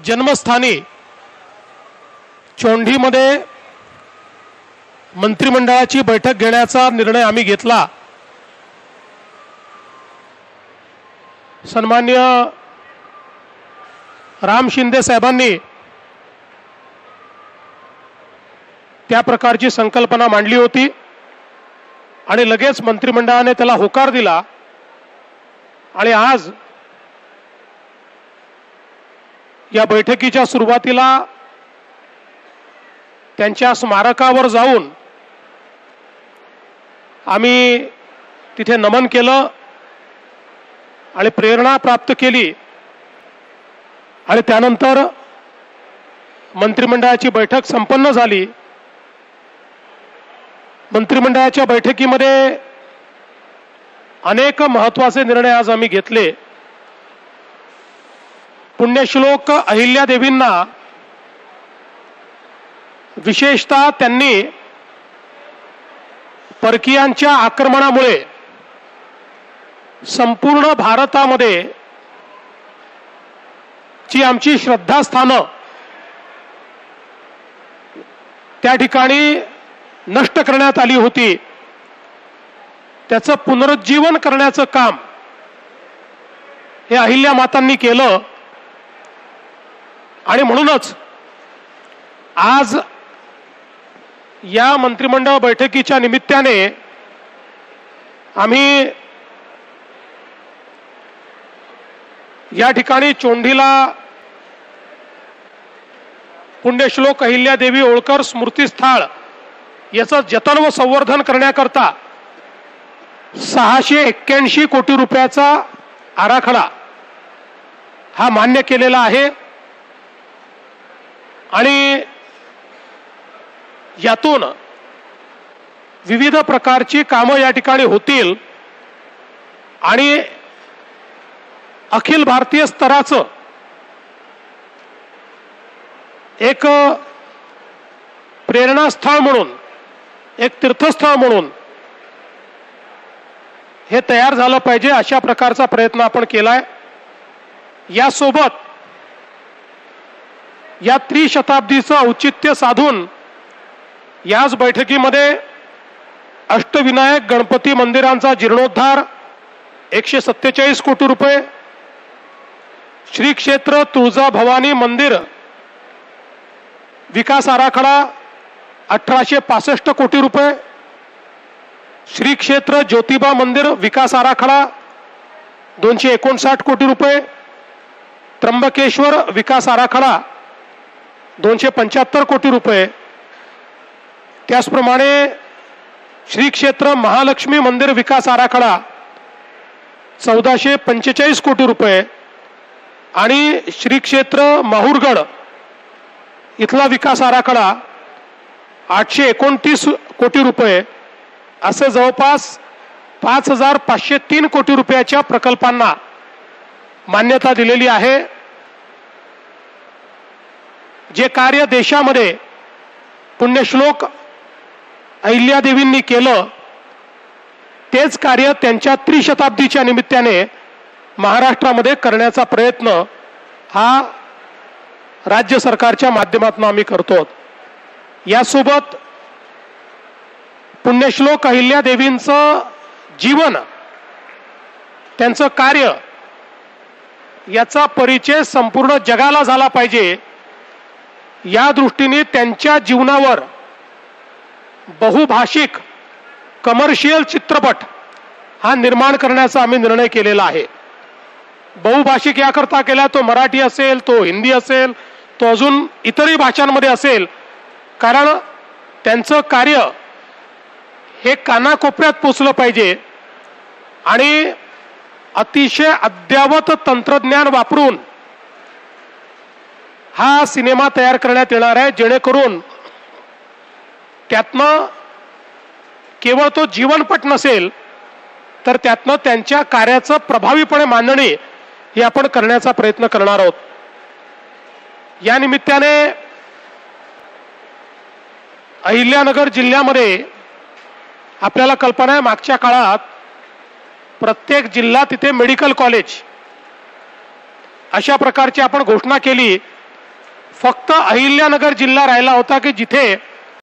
जन्मस्थानी चोंडीमध्ये मंत्रिमंडळाची बैठक घेण्याचा निर्णय आम्ही घेतला। सन्मान्य राम शिंदे साहेबांनी त्या प्रकारची संकल्पना मांडली होती आणि लगेच मंत्रिमंडळाने त्याला होकार दिला आणि आज या बैठकीच्या सुरुवातीला त्यांच्या स्मारकावर जाऊन आम्ही तिथे नमन केलं आणि प्रेरणा प्राप्त केली आणि त्यानंतर मंत्रिमंडळाची बैठक संपन्न झाली। मंत्रिमंडळाच्या बैठकीमध्ये अनेक महत्त्वाचे निर्णय आज आम्ही घेतले। पुण्यश्लोक अहिल्यादेवींना विशेषतः त्यांनी परकीयांच्या आक्रमणामुळे संपूर्ण भारतामध्ये जी आमची श्रद्धास्थानं त्या ठिकाणी नष्ट करण्यात आली होती त्याचं पुनरुज्जीवन करण्याचं काम हे अहिल्या मातांनी केलं आणि म्हणूनच आज या मंत्रिमंडळ बैठकीच्या निमित्ताने आम्ही या ठिकाणी चोंडीला पुण्यश्लोक अहिल्यादेवी होळकर स्मृतिस्थळ याचं जतन व संवर्धन करण्याकरता 681 कोटी रुपयाचा आराखडा हा मान्य केलेला आहे आणि यातून विविध प्रकारची कामं या ठिकाणी होतील आणि अखिल भारतीय स्तराचं एक प्रेरणास्थळ म्हणून एक तीर्थस्थळ म्हणून हे तयार झालं पाहिजे अशा प्रकारचा प्रयत्न आपण केलाय। यासोबत या त्रिशताब्दीचं औचित्य साधून याच बैठकीमध्ये अष्टविनायक गणपती मंदिरांचा जीर्णोद्धार 147 कोटी रुपये, श्री क्षेत्र तुळजाभवानी मंदिर विकास आराखडा 1865 कोटी रुपये, श्री क्षेत्र ज्योतिबा मंदिर विकास आराखडा 259 कोटी रुपये, त्र्यंबकेश्वर विकास आराखडा 275 कोटी रुपये, त्याचप्रमाणे श्री क्षेत्र महालक्ष्मी मंदिर विकास आराखडा 1445 कोटी रुपये आणि श्री क्षेत्र माहुरगड इथला विकास आराखडा 829 कोटी रुपये असे जवळपास 5503 कोटी रुपयाच्या प्रकल्पांना मान्यता दिलेली आहे। जे कार्य देशामध्ये पुण्यश्लोक अहिल्यादेवींनी केलं तेच कार्य त्यांच्या त्रिशताब्दीच्या निमित्ताने महाराष्ट्रामध्ये करण्याचा प्रयत्न हा राज्य सरकारच्या माध्यमातून आम्ही करतो। यासोबत पुण्यश्लोक अहिल्यादेवींचं जीवन त्यांचं कार्य याचा परिचय संपूर्ण जगाला झाला पाहिजे या दृष्टीने त्यांच्या जीवनावर बहुभाषिक कमर्शियल चित्रपट हा निर्माण करण्याचा आम्ही निर्णय केलेला आहे। बहुभाषिक याकरता केला तो मराठी असेल, तो हिंदी असेल, तो अजून इतरही भाषांमध्ये असेल, कारण त्यांचं कार्य हे कानाकोपऱ्यात पोचलं पाहिजे आणि अतिशय अद्ययावत तंत्रज्ञान वापरून हा सिनेमा तयार करण्यात येणार आहे, जेणेकरून त्यातनं केवळ तो जीवनपट नसेल तर त्यातनं त्यांच्या कार्याचं प्रभावीपणे मांडणी हे आपण करण्याचा प्रयत्न करणार आहोत। या निमित्ताने अहिल्यानगर जिल्ह्यामध्ये आपल्याला कल्पना आहे मागच्या काळात प्रत्येक जिल्हा तिथे मेडिकल कॉलेज अशा प्रकारची आपण घोषणा केली. फक्त अहिल्यानगर जिल्हा राहिला होता की जिथे